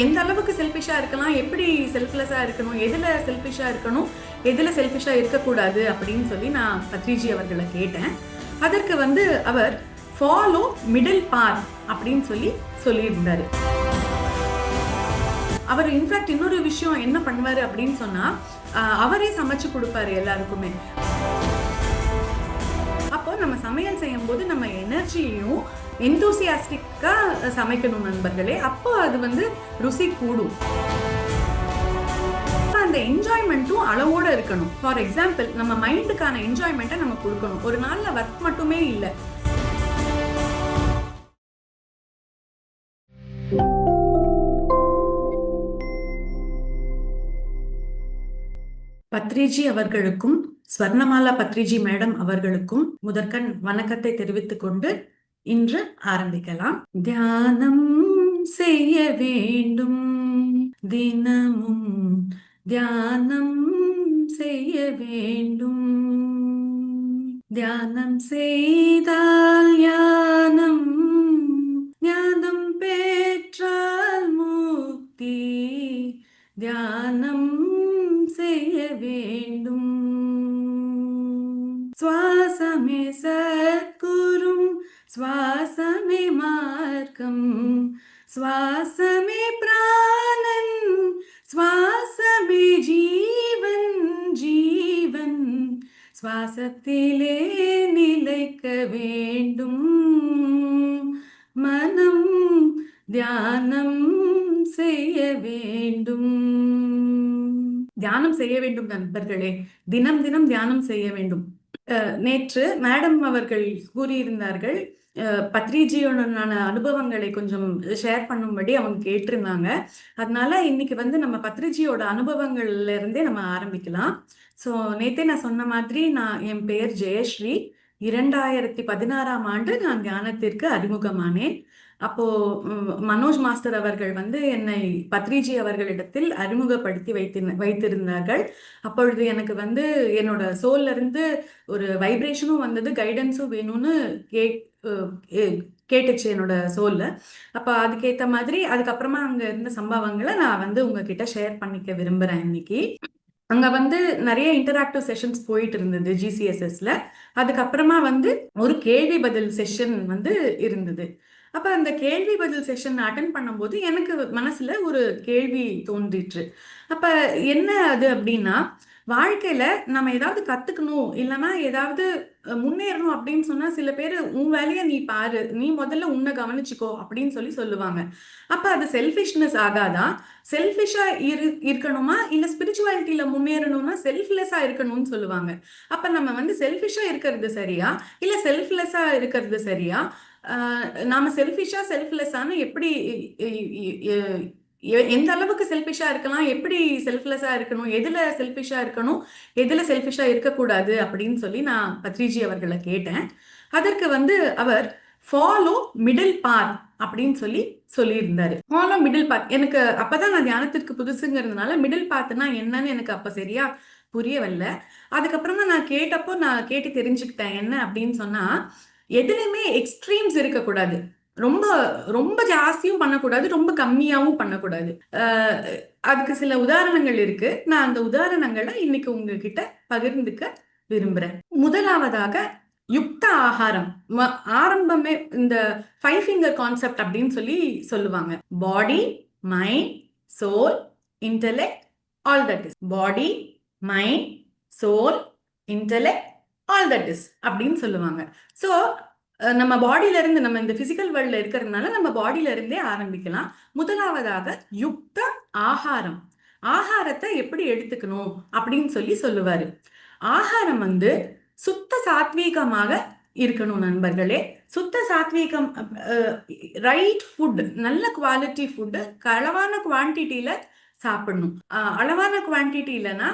எந்த அளவுக்கு செல்ஃபிஷா இருக்கலாம், எப்படி செல்ஃப்லெஸ்ஸா இருக்கணும், எதுல செல்ஃபிஷா இருக்கணும், எதுல செல்ஃபிஷா இருக்கக்கூடாது அப்படின்னு சொல்லி நான் பத்ரிஜி அவர்களை கேட்டேன். அதற்கு அவர் ஃபாலோ மிடில் பாத் அப்படின்னு சொல்லியிருந்தாரு. அவர் இன்ஃபேக்ட் இன்னொரு விஷயம் என்ன பண்ணுவாரு அப்படின்னு சொன்னா, அவரே சமைச்சு கொடுப்பாரு எல்லாருக்குமே. அப்போ நம்ம சமையல் செய்யும் போது நம்ம எனர்ஜியையும் எந்தூசியாஸ்டிக்கா சமைக்கணும் நண்பர்களே. அப்போ அது ருசி கூடும். அந்த என்ஜாய்மெண்ட்டும் அளவோட இருக்கணும். ஃபார் எக்ஸாம்பிள், நம்ம மைண்டுக்கான என்ஜாய்மெண்ட்டை நம்ம கொடுக்கணும். ஒரு நாள்ல ஒர்க் மட்டுமே இல்லை. பத்ரிஜி அவர்களுக்கும் ஸ்வர்ணமாலா பத்ரிஜி மேடம் அவர்களுக்கும் முதற்கண் வணக்கத்தை தெரிவித்துக் கொண்டு இன்று ஆரம்பிக்கலாம். தியானம் செய்ய வேண்டும், தினமும் தியானம் செய்ய வேண்டும். தியானம் செய்தால் ஞானம், ஞானம் பெற்றால் முக்தி. தியானம் செய்ய வேண்டும். சுவாசமே சத்குரும், சுவாசமே மார்க்கம், சுவாசமே பிராணன், சுவாசமே ஜீவன், ஜீவன் சுவாசத்திலே நிலைக்க வேண்டும். மனம் தியானம் செய்ய வேண்டும். தியானம் செய்ய வேண்டும் நண்பர்களே, தினம் தினம் தியானம் செய்ய வேண்டும். நேற்று மேடம் அவர்கள் கூறியிருந்தார்கள், பத்ரிஜியோட அனுபவங்களை கொஞ்சம் ஷேர் பண்ணும்படி அவங்க கேட்டிருந்தாங்க. அதனால இன்னைக்கு நம்ம பத்ரிஜியோட அனுபவங்கள்ல இருந்தே நம்ம ஆரம்பிக்கலாம். ஸோ நேத்தே நான் சொன்ன மாதிரி, என் பெயர் ஜெயஸ்ரீ. 2016ஆம் ஆண்டு நான் தியானத்திற்கு அறிமுகமானேன். அப்போ மனோஜ் மாஸ்டர் அவர்கள் என்னை பத்ரிஜி அவர்களிடத்தில் அறிமுகப்படுத்தி வைத்திருந்தார்கள். அப்பொழுது எனக்கு என்னோட சோல்ல இருந்து ஒரு வைப்ரேஷனும் வந்தது, கைடன்ஸும் வேணும்னு கேட்டுச்சு என்னோட சோல்ல. அப்ப அதுக்கேத்த மாதிரி அதுக்கப்புறமா அங்க இருந்த சம்பவங்களை நான் உங்ககிட்ட ஷேர் பண்ணிக்க விரும்புறேன் இன்னைக்கு. அங்க நிறைய இன்டராக்டிவ் செஷன்ஸ் போயிட்டு இருந்தது GCSSல. அதுக்கப்புறமா ஒரு கேள்வி பதில் செஷன் இருந்தது. அப்ப அந்த கேள்வி பதில் செஷன் அட்டன் பண்ணும்போது எனக்கு மனசுல ஒரு கேள்வி தோன்றிற்று. அப்ப என்ன அது அப்படின்னா, வாழ்க்கையில நம்ம ஏதாவது கத்துக்கணும், இல்லைன்னா ஏதாவது முன்னேறணும் அப்படின்னு சொன்னா, சில பேர் உன் வேலையை நீ பாரு, நீ முதல்ல உன்னை கவனிச்சுக்கோ அப்படின்னு சொல்லுவாங்க. அப்ப அது செல்ஃபிஷ்னஸ் ஆகாதா? செல்ஃபிஷா இருக்கணுமா, இல்ல ஸ்பிரிச்சுவாலிட்டியில முன்னேறணும்னா செல்ஃப்லெஸ்ஸா இருக்கணும்னு சொல்லுவாங்க. அப்ப நம்ம செல்ஃபிஷா இருக்கிறது சரியா, இல்ல செல்ஃப்லெஸ்ஸா இருக்கிறது சரியா? நாம செல்ஃபிஷா செல்ஃப்லெஸ்ஸான்னு எப்படி, எந்த அளவுக்கு செல்ஃபிஷா இருக்கலாம், எப்படி செல்ஃப்லெஸ்ஸா இருக்கணும், எதுல செல்ஃபிஷா இருக்கணும், எதுல செல்ஃபிஷா இருக்கக்கூடாது அப்படின்னு நான் பத்ரிஜி அவர்களை கேட்டேன். அதற்கு அவர் ஃபாலோ மிடில் பாத் அப்படின்னு சொல்லியிருந்தாரு. Follow middle path. எனக்கு அப்பதான் நான் தியானத்திற்கு புதுசுங்கிறதுனால மிடில் பாத்னா என்னன்னு எனக்கு அப்ப சரியா புரியவில்லை. அதுக்கப்புறமா நான் கேட்டு தெரிஞ்சுக்கிட்டேன். என்ன அப்படின்னு சொன்னா, எதுலையுமே எக்ஸ்ட்ரீம்ஸ் இருக்கக்கூடாது. ரொம்ப ரொம்ப ஜாஸ்தியும் பண்ணக்கூடாது, ரொம்ப கம்மியாவும் பண்ணக்கூடாது. அதுக்கு சில உதாரணங்கள் இருக்கு. நான் அந்த உதாரணங்களை இன்னைக்கு உங்ககிட்ட பகிர்ந்துக்க விரும்புறேன். முதலாவதாக யுக்த ஆகாரம். ஆரம்பமே இந்த 5 finger கான்செப்ட் அப்படின்னு சொல்லுவாங்க. Body, mind, soul, intellect, all that is. Body, mind, soul, intellect, all that is அப்படின்னு சொல்லுவாங்க. ஸோ நம்ம பாடியில இருந்து, நம்ம இந்த பிசிக்கல் வேர்ல்ட்ல இருக்கிறதுனால நம்ம பாடியில இருந்தே ஆரம்பிக்கலாம். முதலாவதாக யுக்த ஆகாரம். ஆகாரத்தை எப்படி எடுத்துக்கணும் அப்படின்னு சொல்லுவாரு. ஆகாரம் சுத்த சாத்வீகமாக இருக்கணும் நண்பர்களே. சுத்த சாத்வீகம், ரைட் ஃபுட், நல்ல குவாலிட்டி ஃபுட்டு அளவான குவான்டிட்டியில சாப்பிடணும். அளவான குவான்டிட்டி இல்லைன்னா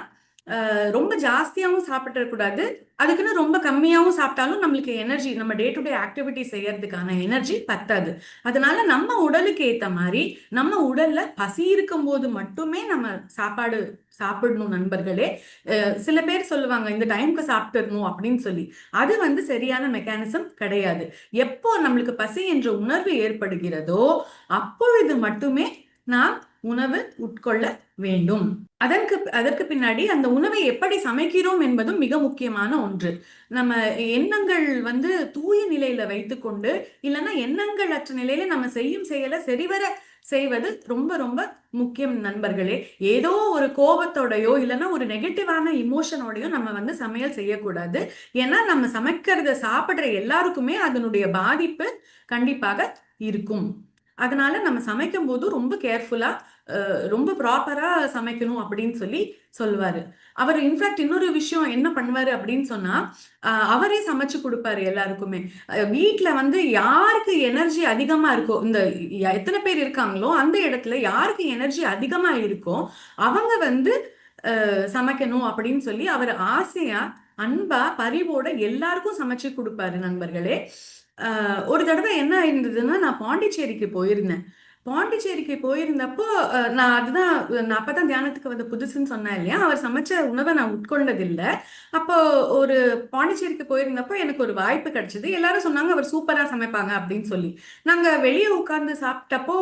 ரொம்ப ஜாஸ்தியாகவும் சாப்பிடக்கூடாது, அதுக்குன்னு ரொம்ப கம்மியாகவும் சாப்பிட்டாலும் நம்மளுக்கு எனர்ஜி, நம்ம டே டு டே ஆக்டிவிட்டி செய்யறதுக்கான எனர்ஜி பத்தாது. அதனால நம்ம உடலுக்கு ஏற்ற மாதிரி, நம்ம உடல்ல பசி இருக்கும் போது மட்டுமே நம்ம சாப்பிடணும் நண்பர்களே. சில பேர் சொல்லுவாங்க இந்த டைமுக்கு சாப்பிட்டுடணும் அப்படின்னு அது சரியான மெக்கானிசம் கிடையாது. எப்போ நம்மளுக்கு பசி என்ற உணர்வு ஏற்படுகிறதோ அப்பொழுது மட்டுமே நாம் உணவு உட்கொள்ள வேண்டும். அதற்கு பின்னாடி அந்த உணவை எப்படி சமைக்கிறோம் என்பதும் மிக முக்கியமான ஒன்று. நம்ம எண்ணங்கள் வந்து தூய நிலையில வைத்துக்கொண்டு, இல்லைன்னா எண்ணங்கள் அற்ற நிலையில நம்ம செய்யும் செயலை சரிவர செய்வது ரொம்ப ரொம்ப முக்கியம் நண்பர்களே. ஏதோ ஒரு கோபத்தோடையோ இல்லைன்னா ஒரு நெகட்டிவான இமோஷனோடையோ நம்ம வந்து சமையல் செய்யக்கூடாது. ஏன்னா நம்ம சமைக்கிறத சாப்பிடுற எல்லாருக்குமே அதனுடைய பாதிப்பு கண்டிப்பாக இருக்கும். அதனால நம்ம சமைக்கும் போது ரொம்ப கேர்ஃபுல்லா ரொம்ப ப்ராப்பரா சமைக்கணும் அப்படின்னு சொல்லி சொல்லுவாரு. அவர் இன்ஃபேக்ட் இன்னொரு விஷயம் என்ன பண்ணுவாரு அப்படின்னு சொன்னா, அவரே சமைச்சு கொடுப்பாரு எல்லாருக்குமே. வீட்டுல வந்து யாருக்கு எனர்ஜி அதிகமா இருக்கோ, இந்த எத்தனை பேர் இருக்காங்களோ அந்த இடத்துல யாருக்கு எனர்ஜி அதிகமா இருக்கோ அவங்க வந்து சமைக்கணும் அப்படின்னு சொல்லி அவர் ஆசையா அன்பா பரிவோட எல்லாருக்கும் சமைச்சு கொடுப்பாரு நண்பர்களே. ஒரு தடவை என்ன இருந்ததுன்னா, நான் பாண்டிச்சேரிக்கு போயிருந்தேன். பாண்டிச்சேரிக்கு போயிருந்தப்போ நான் அப்பதான் தியானத்துக்கு வந்த புதுசுன்னு சொன்னேன் இல்லையா, அவர் சமைச்ச உணவை நான் உட்கொண்டதில்லை. அப்போ ஒரு பாண்டிச்சேரிக்கு போயிருந்தப்போ எனக்கு ஒரு வாய்ப்பு கிடைச்சது. எல்லாரும் சொன்னாங்க அவர் சூப்பரா சமைப்பாங்க அப்படின்னு சொல்லி. நாங்க வெளியே உட்கார்ந்து சாப்பிட்டப்போ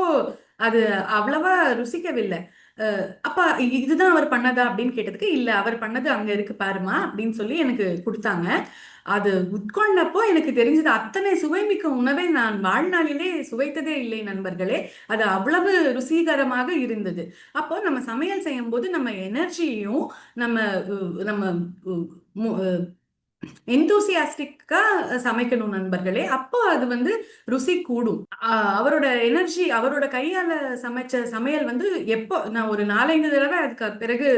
அது அவ்வளவா ருசிக்கவில்லை. அப்பா இதுதான் அவர் பண்ணதா அப்படின்னு கேட்டதுக்கு, இல்ல அவர் பண்ணது அங்க இருக்கு பாருமா அப்படின்னு சொல்லி எனக்கு கொடுத்தாங்க. அது உட்கொண்டப்போ எனக்கு தெரிஞ்சது, அத்தனை சுவைமிக்க உணவை நான் வாழ்நாளிலே சுவைத்ததே இல்லை நண்பர்களே. அது அவ்வளவு ருசிகரமாக இருந்தது. அப்போ நம்ம சமையல் செய்யும் போது நம்ம எனர்ஜியையும் நம்ம நம்ம எந்தூசியாஸ்டிக்கா சமைக்கணும் நண்பர்களே. அப்போ அது வந்து ருசி கூடும். அவரோட எனர்ஜி, அவரோட கையால சமைச்ச சமையல் வந்து எப்போ நான் ஒரு 4-5 தடவை அதுக்கு பிறகு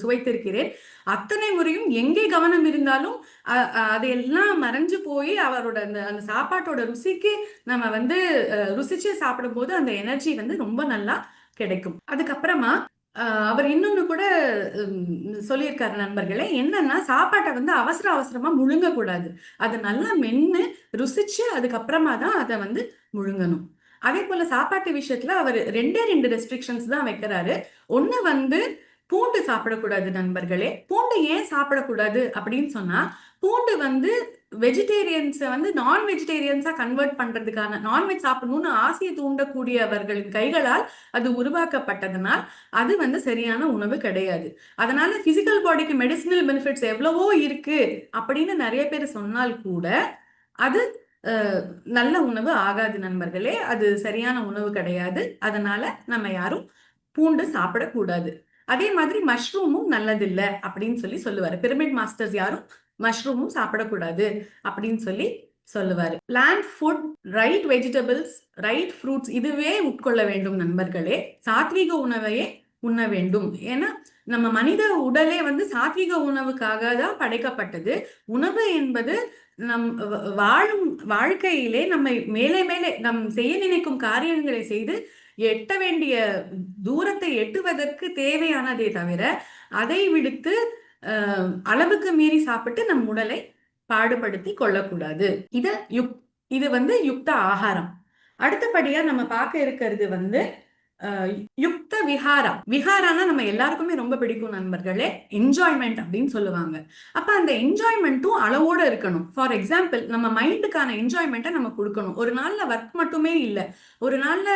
சுவைத்திருக்கிறேன். அத்தனை முறையும் எங்கே கவனம் இருந்தாலும் அதையெல்லாம் மறைஞ்சு போய் அவரோட அந்த அந்த சாப்பாட்டோட ருசிக்கு நம்ம வந்து ருசிச்சு சாப்பிடும் போது அந்த எனர்ஜி வந்து ரொம்ப நல்லா கிடைக்கும். அதுக்கப்புறமா அவர் இன்னொன்னு கூட சொல்லியிருக்காரு நண்பர்களே. என்னன்னா, சாப்பாட்டை வந்து அவசர அவசரமா முழுங்க கூடாது. அதை நல்லா மென்னு ருசிச்சு அதுக்கப்புறமா தான் அதை வந்து முழுங்கணும். அதே போல சாப்பாட்டு விஷயத்துல அவர் 2 ரெஸ்ட்ரிக்ஷன்ஸ் தான் வைக்கிறாரு. ஒண்ணு வந்து பூண்டு சாப்பிடக்கூடாது நண்பர்களே. பூண்டு ஏன் சாப்பிடக்கூடாது அப்படின்னு சொன்னா, பூண்டு வந்து வெஜிடேரியன்ஸை வந்து நான் வெஜிடேரியன்ஸா கன்வெர்ட் பண்றதுக்கான, நான்வெஜ் சாப்பிடணும்னு ஆசையை தூண்டக்கூடியவர்களின் கைகளால் அது உருவாக்கப்பட்டதுனால் அது வந்து சரியான உணவு கிடையாது. அதனால பிசிக்கல் பாடிக்கு மெடிசினல் பெனிஃபிட்ஸ் எவ்வளவோ இருக்கு அப்படின்னு நிறைய பேர் சொன்னால் கூட அது நல்ல உணவு ஆகாது நண்பர்களே. அது சரியான உணவு கிடையாது. அதனால நம்ம யாரும் பூண்டு சாப்பிடக்கூடாது. அதே மாதிரி மஷ்ரூமும் நல்லதில்லை அப்படின்னு சொல்லி சொல்லுவாரு. பிரமிட் மாஸ்டர்ஸ் யாரும் மஷ்ரூமும் சாப்பிடக்கூடாது அப்படின்னு சொல்லி சொல்லுவாரு. Plant food, right vegetables, right fruits இதுவே உட்கொள்ள வேண்டும் நண்பர்களே. சாத்வீக உணவையே உண்ண வேண்டும். ஏன்னா நம்ம மனித உடலே வந்து சாத்வீக உணவுக்காக தான் படைக்கப்பட்டது. உணவு என்பது நம் வாழும் வாழ்க்கையிலே நம்மை மேலே மேலே நம் செய்ய நினைக்கும் காரியங்களை செய்து எட்ட வேண்டிய தூரத்தை எட்டுவதற்கு தேவையானதே தவிர அதை விடுத்து அளவுக்கு மீறி சாப்பிட்டு நம் உடலை பாடுபடுத்தி கொள்ளக்கூடாது. இது வந்து யுக்த ஆகாரம். அடுத்தபடியா நம்ம பார்க்க இருக்கிறது வந்து யுக்த விஹாரா. விஹாரானா நம்ம எல்லாருக்குமே ரொம்ப பிடிக்கும் நண்பர்களே. என்ஜாய்மெண்ட் அப்படின்னு சொல்லுவாங்க. அப்ப அந்த என்ஜாய்மெண்ட்டும் அளவோட இருக்கணும். ஃபார் எக்ஸாம்பிள், நம்ம மைண்டுக்கான என்ஜாய்மெண்ட்டை நம்ம கொடுக்கணும். ஒரு நாள்ல ஒர்க் மட்டுமே இல்லை, ஒரு நாள்ல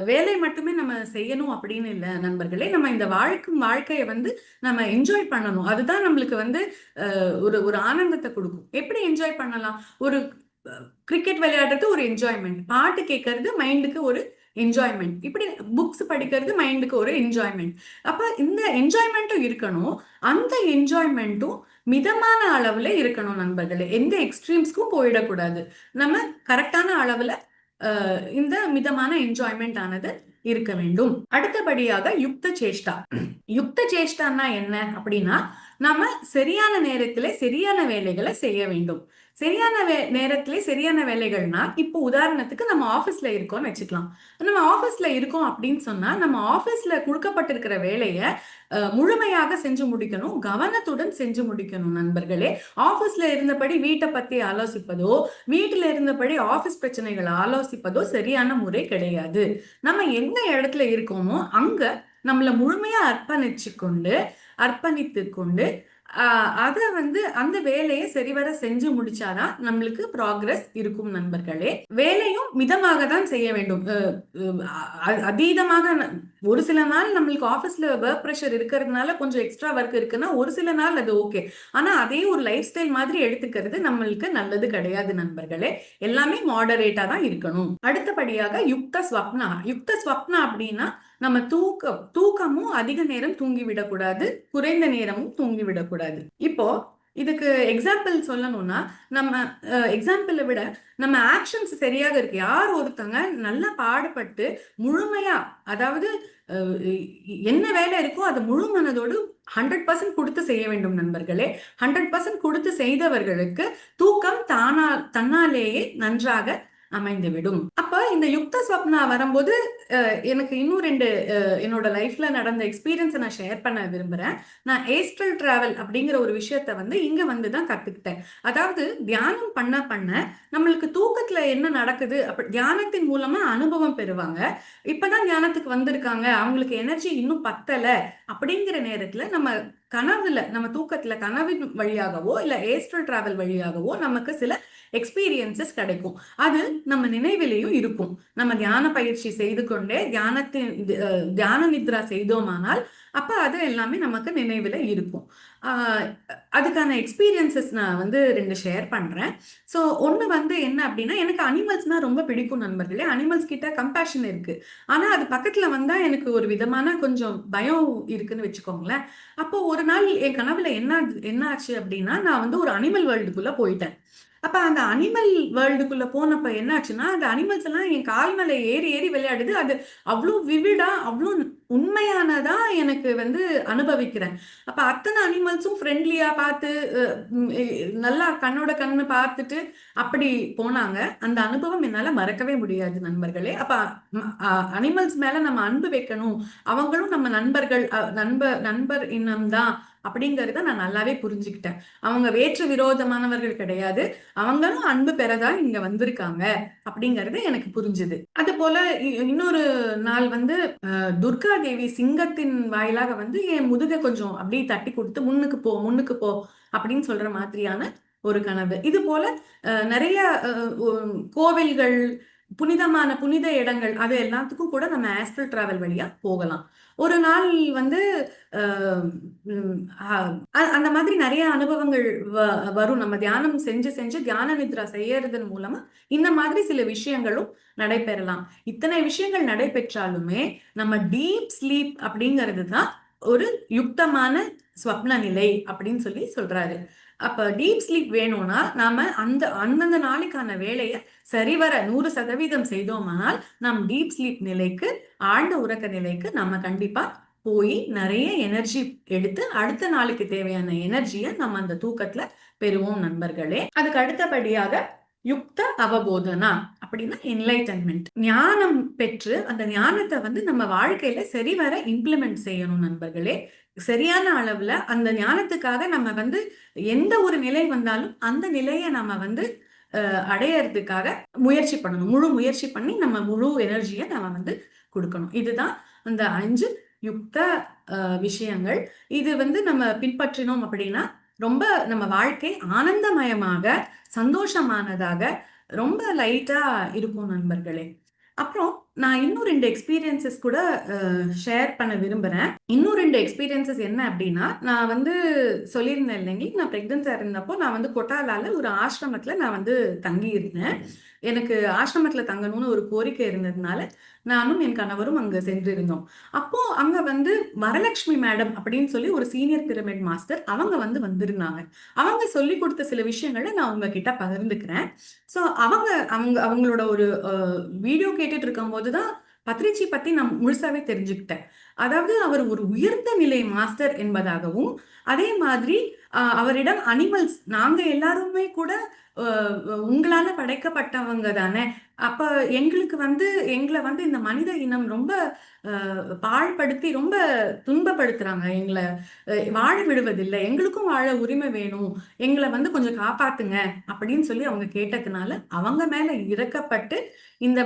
வேலை மட்டுமே நம்ம செய்யணும் அப்படின்னு இல்லை நண்பர்களே. நம்ம இந்த வாழ்க்கையை வந்து நம்ம என்ஜாய் பண்ணணும். அதுதான் நம்மளுக்கு வந்து ஒரு ஒரு ஆனந்தத்தை கொடுக்கும். எப்படி என்ஜாய் பண்ணலாம்? ஒரு கிரிக்கெட் விளையாடுறது ஒரு என்ஜாய்மெண்ட், பாட்டு கேட்கறது மைண்டுக்கு ஒரு என்ஜாய்மெண்ட், இப்படி புக்ஸ் படிக்கிறது மைண்டுக்கு ஒரு என்ஜாய்மெண்ட். அப்ப இந்த என்ஜாய்மெண்ட்டும் இருக்கணும். அந்த என்ஜாய்மெண்ட்டும் மிதமான அளவுல இருக்கணும் நண்பர்களே. எந்த எக்ஸ்ட்ரீம்ஸ்க்கும் போயிடக்கூடாது. நம்ம கரெக்டான அளவுல இந்த மிதமான என்ஜாய்மெண்ட் ஆனது இருக்க வேண்டும். அடுத்தபடியாக யுக்த சேஷ்டா. யுக்த சேஷ்டான்னா என்ன அப்படின்னா, நம்ம சரியான நேரத்துல சரியான வேலைகளை செய்ய வேண்டும். சரியான நேரத்திலே சரியான வேலைகள்னா, இப்போ உதாரணத்துக்கு நம்ம ஆஃபீஸ்ல இருக்கோம்னு வச்சுக்கலாம். நம்ம ஆஃபீஸ்ல இருக்கோம் அப்படின்னு சொன்னா, நம்ம ஆஃபீஸ்ல கொடுக்கப்பட்டிருக்கிற வேலையை முழுமையாக செஞ்சு முடிக்கணும், கவனத்துடன் செஞ்சு முடிக்கணும் நண்பர்களே. ஆஃபீஸ்ல இருந்தபடி வீட்டை பத்தி ஆலோசிப்பதோ, வீட்டுல இருந்தபடி ஆஃபீஸ் பிரச்சனைகளை ஆலோசிப்பதோ சரியான முறை கிடையாது. நம்ம எந்த இடத்துல இருக்கோமோ அங்க நம்மளை முழுமையா அர்ப்பணித்து கொண்டு அத வந்து அந்த வேலையை சரிவர செஞ்சு முடிச்சாதான் நம்மளுக்கு ப்ராக்ரஸ் இருக்கும் நண்பர்களே. வேலையும் மிதமாக தான் செய்ய வேண்டும். அதீதமாக ஒரு சில நாள் நம்மளுக்கு ஆஃபீஸ்ல ஒர்க் ப்ரெஷர் இருக்கிறதுனால கொஞ்சம் எக்ஸ்ட்ரா ஒர்க் இருக்குன்னா ஒரு சில நாள் அது ஓகே. ஆனா அதே ஒரு லைஃப் ஸ்டைல் மாதிரி எடுத்துக்கிறது நம்மளுக்கு நல்லது கிடையாது நண்பர்களே. எல்லாமே மாடரேட்டா தான் இருக்கணும். அடுத்தபடியாக யுக்த ஸ்வப்னா. யுக்த ஸ்வப்னா அப்படின்னா நம்ம தூக்கமும் அதிக நேரம் தூங்கி விடக்கூடாது, குறைந்த நேரமும் தூங்கி விடக்கூடாது. இப்போ இதுக்கு எக்ஸாம்பிள் சொல்லணும்னா, நம்ம எக்ஸாம்பிளை விட நம்ம ஆக்ஷன்ஸ் சரியாக இருக்கு. யார் ஒருத்தங்க நல்லா பாடுபட்டு முழுமையா, அதாவது என்ன வேலை இருக்கோ அதை முழு மனதோடு 100% கொடுத்து செய்ய வேண்டும் நண்பர்களே. 100% கொடுத்து செய்தவர்களுக்கு தூக்கம் தன்னாலேயே நன்றாக அமைந்துவிடும். அப்ப இந்த யுக்த ஸ்வப்னா வரும்போது எனக்கு இன்னும் 2 என்னோட லைஃப்ல நடந்த எக்ஸ்பீரியன்ஸை நான் ஷேர் பண்ண விரும்புறேன். நான் ஏஸ்ட்ரல் டிராவல் அப்படிங்கிற ஒரு விஷயத்த வந்து இங்க வந்து தான் கத்துக்கிட்டேன். அதாவது தியானம் பண்ண பண்ண நம்மளுக்கு தூக்கத்துல என்ன நடக்குது அப்படி தியானத்தின் மூலமா அனுபவம் பெறுவாங்க. இப்பதான் தியானத்துக்கு வந்திருக்காங்க, அவங்களுக்கு எனர்ஜி இன்னும் பத்தல அப்படிங்கிற நேரத்துல நம்ம தூக்கத்துல கனவின் வழியாகவோ இல்ல ஏஸ்ட்ரல் டிராவல் வழியாகவோ நமக்கு சில எக்ஸ்பீரியன்சஸ் கிடைக்கும். அது நம்ம நினைவிலையும் இருக்கும். நம்ம தியான பயிற்சி செய்து கொண்டே தியான நித்ரா செய்தோமானால் அப்ப அது எல்லாமே நமக்கு நினைவுல இருக்கும். அதுக்கான எக்ஸ்பீரியன்சஸ் நான் வந்து 2 ஷேர் பண்றேன். ஸோ ஒன்று வந்து என்ன அப்படின்னா, எனக்கு அனிமல்ஸ்னா ரொம்ப பிடிக்கும் நண்பர்களே. அனிமல்ஸ் கிட்ட கம்பேஷன் இருக்கு. ஆனா அது பக்கத்துல வந்தா எனக்கு ஒரு விதமான கொஞ்சம் பயம் இருக்குன்னு வச்சுக்கோங்களேன். அப்போ ஒரு நாள் என் கனவுல என்ன ஆச்சு அப்படின்னா, நான் வந்து ஒரு அனிமல் வேர்ல்டுக்குள்ள போயிட்டேன். அப்ப அந்த அனிமல் வேர்ல்டுக்குள்ள போனப்ப என்ன ஆச்சுன்னா, அந்த அனிமல்ஸ் எல்லாம் என் கால் மேல ஏறி ஏறி விளையாடுது. அது அவ்வளோ விவிடா, அவ்வளோ உண்மையானதா எனக்கு வந்து அனுபவிக்கிறேன். அப்ப அத்தனை அனிமல்ஸும் ஃப்ரெண்ட்லியா பார்த்து நல்லா கண்ணோட கண்ணு பார்த்துட்டு அப்படி போனாங்க. அந்த அனுபவம் என்னால மறக்கவே முடியாது நண்பர்களே. அப்ப அனிமல்ஸ் மேல நம்ம அன்பு வைக்கணும். அவங்களும் நம்ம நண்பர்கள், நண்பர் இனம் தான் அப்படிங்கறத நான் நல்லாவே புரிஞ்சுக்கிட்டேன். அவங்க வேற்று விரோதமானவர்கள் கிடையாது. அவங்களும் அன்பு பெறதான் இங்க வந்திருக்காங்க அப்படிங்கறது எனக்கு புரிஞ்சுது. அது போல இன்னொரு நாள் வந்து துர்கா தேவி சிங்கத்தின் வாயிலாக வந்து என் முதுக கொஞ்சம் அப்படியே தட்டி கொடுத்து முன்னுக்கு போ அப்படின்னு சொல்ற மாதிரியான ஒரு கனவு. இது போல நிறைய கோவில்கள், புனித இடங்கள், அது எல்லாத்துக்கும் கூட நம்ம ஆஸ்ட்ரல் டிராவல் வழியா போகலாம். ஒரு நாள் வந்து அந்த மாதிரி நிறைய அனுபவங்கள் வரும். நம்ம தியானம் செஞ்சு தியான நித்ரா செய்யறதன் மூலமா இந்த மாதிரி சில விஷயங்களும் நடைபெறலாம். இத்தனை விஷயங்கள் நடைபெற்றாலுமே நம்ம டீப் ஸ்லீப் அப்படிங்கிறது தான் ஒரு யுக்தமான ஸ்வப்ன நிலை அப்படின்னு சொல்றாரு. அப்ப டீப் ஸ்லீப் வேணும்னா நாம அந்தந்த நாளைக்கான வேலையை சரிவர 100% செய்தோமானால் நம் டீப் ஸ்லீப் நிலைக்கு, ஆழ்ந்த உறக்க நிலைக்கு நம்ம கண்டிப்பா போய் நிறைய எனர்ஜி எடுத்து அடுத்த நாளுக்கு தேவையான எனர்ஜியை நம்ம அந்த தூக்கத்துல பெறுவோம் நண்பர்களே. அதுக்கு அடுத்தபடியாக யுக்த அவபோதனா அப்படின்னா என்லைட்டன்மெண்ட். ஞானம் பெற்று அந்த ஞானத்தை வந்து நம்ம வாழ்க்கையில சரிவர இம்ப்ளிமெண்ட் செய்யணும் நண்பர்களே. சரியான அளவுல அந்த ஞானத்துக்காக நம்ம வந்து எந்த ஒரு நிலை வந்தாலும் அந்த நிலையை நம்ம வந்து அடையறதுக்காக முயற்சி பண்ணணும். முழு முயற்சி பண்ணி நம்ம முழு எனர்ஜியை நம்ம வந்து கொடுக்கணும். இதுதான் அந்த 5 யுக்த விஷயங்கள். இது வந்து நம்ம பின்பற்றினோம் அப்படின்னா ரொம்ப நம்ம வாழ்க்கை ஆனந்தமயமாக, சந்தோஷமானதாக, ரொம்ப லைட்டா இருக்கும் நண்பர்களே. அப்புறம் நான் இன்னும் 2 எக்ஸ்பீரியன்சஸ் கூட ஷேர் பண்ண விரும்புறேன். இன்னும் 2 எக்ஸ்பீரியன்சஸ் என்ன அப்படின்னா, நான் வந்து சொல்லியிருந்தேன் இல்லைங்களா, நான் பிரெக்னன்ஸா இருந்தப்போ நான் வந்து கொட்டாலால ஒரு ஆசிரமத்துல நான் வந்து தங்கி இருந்தேன். எனக்கு ஆசிரமத்துல தங்கணும்னு ஒரு கோரிக்கை இருந்ததுனால நானும் என் கணவரும் அங்க சென்றிருந்தோம். அப்போ அங்க வந்து வரலட்சுமி மேடம் அப்படின்னு சொல்லி ஒரு சீனியர் பிரமிட் மாஸ்டர் அவங்க வந்திருந்தாங்க. அவங்க சொல்லி கொடுத்த சில விஷயங்களை நான் உங்ககிட்ட பகிர்ந்துக்கிறேன். ஸோ அவங்களோட ஒரு வீடியோ கேட்டுட்டு இருக்கும் போதுதான் பத்ரிஜி பத்தி நான் முழுசாவே தெரிஞ்சுக்கிட்டேன். அதாவது அவர் ஒரு உயர்ந்த நிலை மாஸ்டர் என்பதாகவும், அதே மாதிரி அவரிடம் அனிமல்ஸ், நாங்க எல்லாருமே கூட உங்களால படைக்கப்பட்டவங்க தானே, அப்ப எங்களை வந்து இந்த மனித இனம் ரொம்ப பாழ்படுத்தி ரொம்ப துன்பப்படுத்துறாங்க. எங்களை வாழ விடுவதில்லை, எங்களுக்கும் வாழ உரிமை வேணும், எங்களை வந்து கொஞ்சம் காப்பாத்துங்க அப்படின்னு சொல்லி அவங்க கேட்டதுனால அவங்க மேல இறக்கப்பட்டு இந்த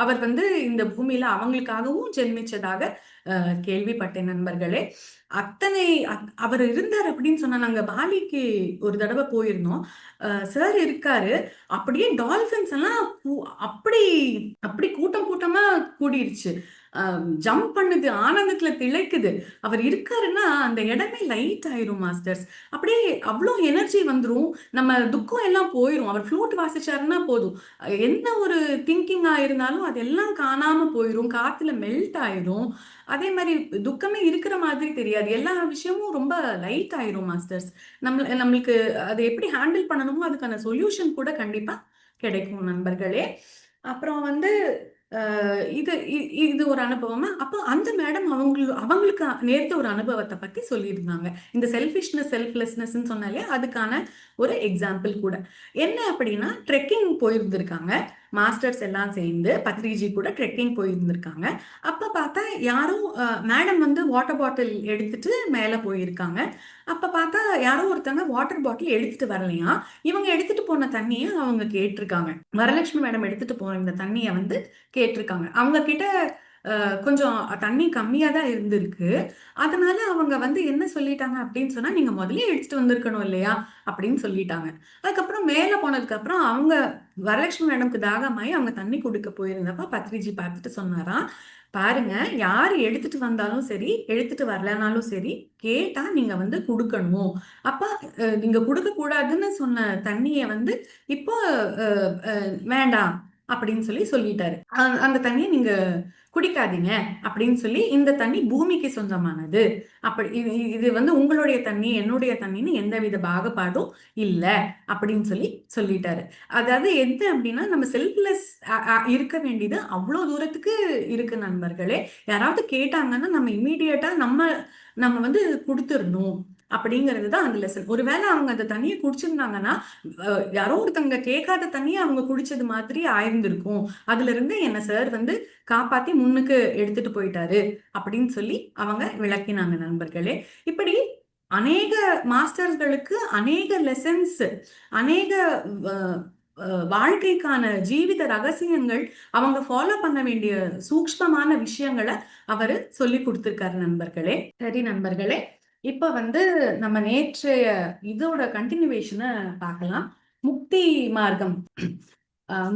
அவர் வந்து இந்த பூமியில அவங்களுக்காகவும் ஜென்மிச்சதாக கேள்விப்பட்டேன் நண்பர்களே. அத்தனை அவர் இருந்தார் அப்படின்னு சொன்னா, நாங்க பாலிக்கு ஒரு தடவை போயிருந்தோம். சார் இருக்காரு. அப்படியே டால்பின்ஸ் எல்லாம் அப்படி அப்படி கூட்டம் கூட்டமா கூடிருச்சு. ஜம்ப் பண்ணுது, ஆனந்தத்துல திளைக்குது. அவர் இருக்காருன்னா அந்த இடமே லைட் ஆயிரும் மாஸ்டர்ஸ். அப்படியே அவ்வளோ எனர்ஜி வந்துரும். நம்ம துக்கம் எல்லாம் போயிரும். அவர் ஃப்ளூட் வாசிச்சாருன்னா போதும், என்ன ஒரு திங்கிங்கா இருந்தாலும் அதெல்லாம் காணாம போயிரும், காத்துல மெல்ட் ஆயிரும். அதே மாதிரி துக்கமே இருக்கிற மாதிரி தெரியாது. எல்லா விஷயமும் ரொம்ப லைட் ஆயிரும் மாஸ்டர்ஸ். நம்மளுக்கு அதை எப்படி ஹேண்டில் பண்ணணுமோ அதுக்கான சொல்யூஷன் கூட கண்டிப்பா கிடைக்கும் நண்பர்களே. அப்புறம் வந்து இது இது ஒரு அனுபவமா. அப்போ அந்த மேடம் அவங்களுக்கு நேர்த்த ஒரு அனுபவத்தை பத்தி சொல்லியிருந்தாங்க. இந்த செல்ஃபிஷ்னஸ் செல்ஃப்லெஸ்னஸ் சொன்னாலே அதுக்கான ஒரு எக்ஸாம்பிள் கூட. என்ன அப்படின்னா, ட்ரெக்கிங் போயிருந்திருக்காங்க. மாஸ்டர்ஸ் எல்லாம் சேர்ந்து பத்ரிஜி கூட ட்ரெக்கிங் போயிருந்திருக்காங்க. அப்ப பார்த்தா யாரோ மேடம் வந்து வாட்டர் பாட்டில் எடுத்துட்டு மேல போயிருக்காங்க. அப்ப பார்த்தா யாரோ ஒருத்தங்க வாட்டர் பாட்டில் எடுத்துட்டு வரலையா. இவங்க எடுத்துட்டு போன தண்ணியை அவங்க கேட்டிருக்காங்க. வரலட்சுமி மேடம் எடுத்துட்டு போன இந்த தண்ணியை வந்து கேட்டிருக்காங்க. அவங்க கிட்ட கொஞ்சம் தண்ணி கம்மியா தான் இருந்திருக்கு. அதனால அவங்க வந்து என்ன சொல்லிட்டாங்க அப்படின்னு சொன்னா, நீங்க முதல்ல எடுத்துட்டு வந்திருக்கணும் இல்லையா அப்படின்னு சொல்லிட்டாங்க. அதுக்கப்புறம் மேல போனதுக்கு அப்புறம் அவங்க வரலட்சுமி மேடம்க்கு தாகமாயி அவங்க தண்ணி குடிக்க போயிருந்தப்ப பத்ரிஜி பார்த்துட்டு சொன்னாராம், பாருங்க, யாரு எடுத்துட்டு வந்தாலும் சரி, எடுத்துட்டு வரலனாலும் சரி, கேட்டா நீங்க வந்து குடுக்கணும். அப்ப நீங்க குடுக்க கூடாதுன்னு சொன்ன தண்ணிய வந்து இப்போ வேண்டாம் அப்படின்னு சொல்லிட்டாரு. அந்த தண்ணியை நீங்க குடிக்காதீங்க அப்படின்னு சொல்லி, இந்த தண்ணி பூமிக்கு சொந்தமானது. அப்படி இது வந்து உங்களுடைய தண்ணி, என்னுடைய தண்ணின்னு எந்தவித பாகுபாடும் இல்ல அப்படின்னு சொல்லிட்டாரு. அதாவது எது அப்படின்னா, நம்ம செல்ஃப்லெஸ் இருக்க வேண்டியது அவ்வளோ தூரத்துக்கு இருக்கு நண்பர்களே. யாராவது கேட்டாங்கன்னா நம்ம இம்மீடியட்டா நம்ம வந்து கொடுத்துடணும் அப்படிங்கிறது தான் அந்த லெசன். ஒருவேளை அவங்க அந்த தண்ணியை குடிச்சிருந்தாங்கன்னா, யாரோ ஒருத்தங்க கேட்காத தண்ணியை அவங்க குடிச்சது மாதிரி ஆயிருந்திருக்கும். அதுல இருந்து என்ன சார் வந்து காப்பாத்தி முன்னுக்கு எடுத்துட்டு போயிட்டாரு அப்படின்னு சொல்லி அவங்க விளக்கினாங்க நண்பர்களே. இப்படி அநேக மாஸ்டர்களுக்கு அநேக லெசன்ஸ், அநேக வாழ்க்கைக்கான ஜீவித ரகசியங்கள், அவங்க ஃபாலோ பண்ண வேண்டிய சூக்ஷ்மமான விஷயங்களை அவரு சொல்லி கொடுத்திருக்காரு நண்பர்களே. சரி நண்பர்களே, இப்ப வந்து நம்ம நேற்றைய இதோட கண்டினியூவேஷனை பார்க்கலாம். முக்தி மார்க்கம்,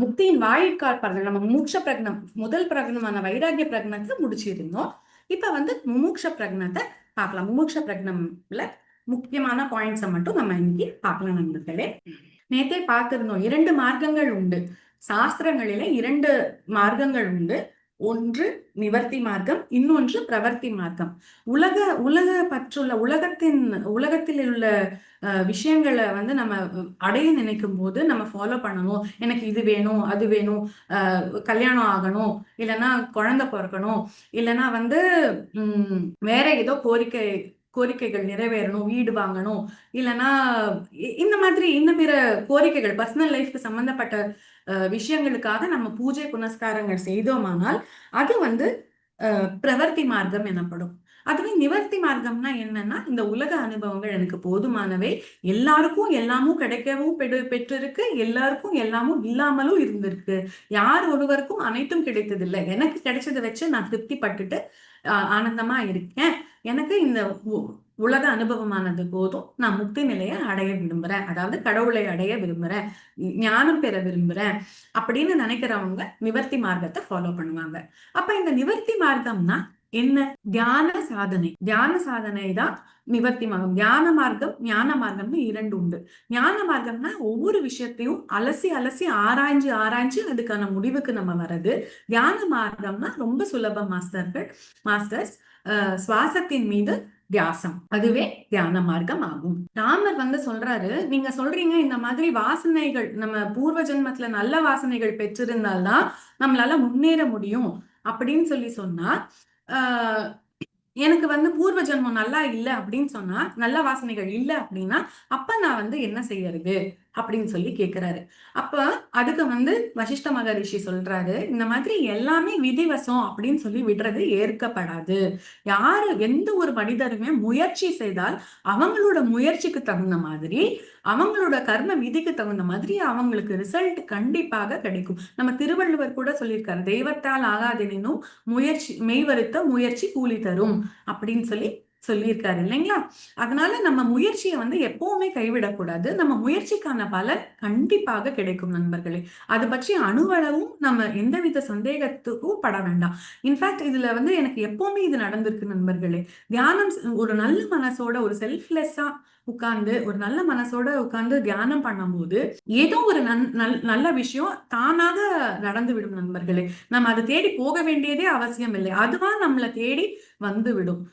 முக்தியின் வாயிற்கால் பிரகடனம், நம்ம முமுட்ச பிரகடனம், முதல் பிரகடனமான வைராகிய பிரகடனத்தை முடிச்சிருந்தோம். இப்ப வந்து முமுட்ச பிரகடனத்தை பார்க்கலாம். முமுட்ச பிரகடனம்ல முக்கியமான பாயிண்ட்ஸை மட்டும் நம்ம இன்னைக்கு பார்க்கலாம் நண்பர்களே. நேத்தே பார்த்திருந்தோம், 2 மார்க்கங்கள் உண்டு. சாஸ்திரங்களில 2 மார்க்கங்கள் உண்டு. ஒன்று நிவர்த்தி மார்க்கம், இன்னொன்று பிரவர்த்தி மார்க்கம். உலக பற்றுள்ள உலகத்தில் உள்ள விஷயங்களை வந்து நம்ம அடைய நினைக்கும் போது நம்ம ஃபாலோ பண்ணணும். எனக்கு இது வேணும், அது வேணும், கல்யாணம் ஆகணும், இல்லைன்னா குழந்தை பிறக்கணும், இல்லைன்னா வந்து வேற ஏதோ கோரிக்கைகள் நிறைவேறணும், வீடு வாங்கணும், இல்லைன்னா இந்த மாதிரி இன்னும் பிற கோரிக்கைகள், பர்சனல் லைஃப்க்கு சம்பந்தப்பட்ட விஷயங்களுக்காக நம்ம பூஜை புனஸ்காரங்கள் செய்தோமானால் அது வந்து பிரவர்த்தி மார்க்கம் எனப்படும். அதுவே நிவர்த்தி மார்க்கம்னா என்னன்னா, இந்த உலக அனுபவங்கள் எனக்கு போதுமானவை, எல்லாருக்கும் எல்லாமும் கிடைக்கவும் பெற்றிருக்கு, எல்லாருக்கும் எல்லாமும் இல்லாமலும் இருந்திருக்கு, யார் ஒருவருக்கும் அனைத்தும் கிடைத்ததில்லை, எனக்கு கிடைச்சதை வச்சு நான் திருப்தி பட்டுட்டு ஆனந்தமா இருக்கேன், எனக்கு இந்த உலக அனுபவமானது போதும், நான் முக்தி நிலையை அடைய விரும்புறேன், அதாவது கடவுளை அடைய விரும்புறேன், ஞானம் பெற விரும்புறேன் அப்படின்னு நினைக்கிறவங்க நிவர்த்தி மார்க்கத்தை ஃபாலோ பண்ணுவாங்க. அப்ப இந்த நிவர்த்தி மார்க்கம்னா என்ன? தியான சாதனை. தியான சாதனை தான் நிவர்த்தி மார்க்கம். தியான மார்க்கம், ஞான மார்க்கம்னு 2 உண்டு. ஞான மார்க்கம்னா ஒவ்வொரு விஷயத்தையும் அலசி அலசி ஆராய்ஞ்சு அதுக்கான முடிவுக்கு நம்ம வர்றது. தியான மார்க்கம்னா ரொம்ப சுலபம் மாஸ்டர்ஸ். சுவாசத்தின் மீது தியாசம், அதுவே தியான மார்க்கம் ஆகும். ராமர் வந்து சொல்றாரு, நீங்க சொல்றீங்க இந்த மாதிரி வாசனைகள், நம்ம பூர்வ ஜென்மத்துல நல்ல வாசனைகள் பெற்றிருந்தால்தான் நம்மளால முன்னேற முடியும் அப்படின்னு சொன்னா, எனக்கு வந்து பூர்வ ஜென்மம் நல்லா இல்லை அப்படின்னு சொன்னா, நல்ல வாசனைகள் இல்லை அப்படின்னா, அப்ப நான் வந்து என்ன செய்யறது அப்படின்னு சொல்லி கேக்குறாரு. அப்ப அதுக்கு வந்து வசிஷ்ட மகரிஷி சொல்றாரு, இந்த மாதிரி எல்லாமே விதிவசம் அப்படின்னு சொல்லி விடுறது ஏற்கப்படாது. யாரு எந்த ஒரு மனிதருமே முயற்சி செய்தால் அவங்களோட முயற்சிக்கு தகுந்த மாதிரி, அவங்களோட கர்ம விதிக்கு தகுந்த மாதிரி அவங்களுக்கு ரிசல்ட் கண்டிப்பாக கிடைக்கும். நம்ம திருவள்ளுவர் கூட சொல்லியிருக்காரு, தெய்வத்தால் ஆகாதெனினும் முயற்சி மெய்வருத்த முயற்சி கூலி தரும் அப்படின்னு சொல்லி சொல்லியிருக்காரு இல்லைங்களா? அதனால நம்ம முயற்சியை வந்து எப்பவுமே கைவிடக்கூடாது. நம்ம முயற்சிக்கான பலன் கண்டிப்பாக கிடைக்கும் நண்பர்களே. அது பற்றி அணுவளவும் நம்ம எந்தவித சந்தேகத்துக்கும் பட வேண்டாம். இன்ஃபேக்ட் இதுல வந்து எனக்கு எப்பவுமே இது நடந்திருக்கு நண்பர்களே. தியானம் ஒரு நல்ல மனசோட ஒரு செல்ஃப்லெஸ்ஸா உட்கார்ந்து ஒரு நல்ல மனசோட உட்கார்ந்து தியானம் பண்ணும்போது ஏதோ ஒரு நல்ல விஷயம் தானாக நடந்து விடும் நண்பர்களே. நம்ம அதை தேடி போக வேண்டியதே அவசியம் இல்லை. அதுவா நம்மளை தேடி வந்து விடும்.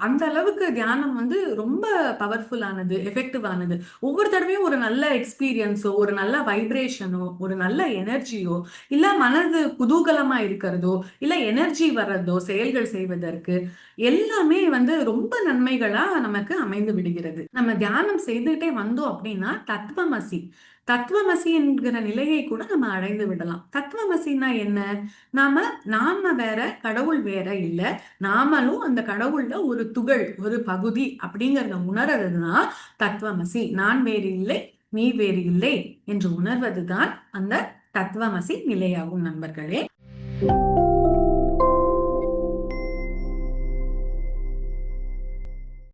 அந்த அளவுக்கு தியானம் வந்து ரொம்ப பவர்ஃபுல்லானது, எஃபெக்டிவ் ஆனது. ஒவ்வொரு தடவையும் ஒரு நல்ல எக்ஸ்பீரியன்ஸோ, ஒரு நல்ல வைப்ரேஷனோ, ஒரு நல்ல எனர்ஜியோ, இல்ல மனது குதூகலமா இருக்கிறதோ, இல்ல எனர்ஜி வர்றதோ, செயல்கள் செய்வதற்கு எல்லாமே வந்து ரொம்ப நன்மைகளா நமக்கு அமைந்து விடுகிறது. நம்ம தியானம் செய்துட்டே வந்தோம் அப்படின்னா தத்துவமசி தத்துவமசி என்கிற நிலையை கூட நம்ம அடைந்து விடலாம். தத்துவமசின்னா என்ன? நாம நாம வேற, கடவுள் வேற இல்ல. நாமளும் அந்த கடவுள்ல ஒரு துகள், ஒரு பகுதி அப்படிங்கறத உணர்றதுதான் தத்துவமசி. நான் வேறு இல்லை, நீ வேறு இல்லை என்று உணர்வதுதான் அந்த தத்துவமசி நிலையாகும் நண்பர்களே.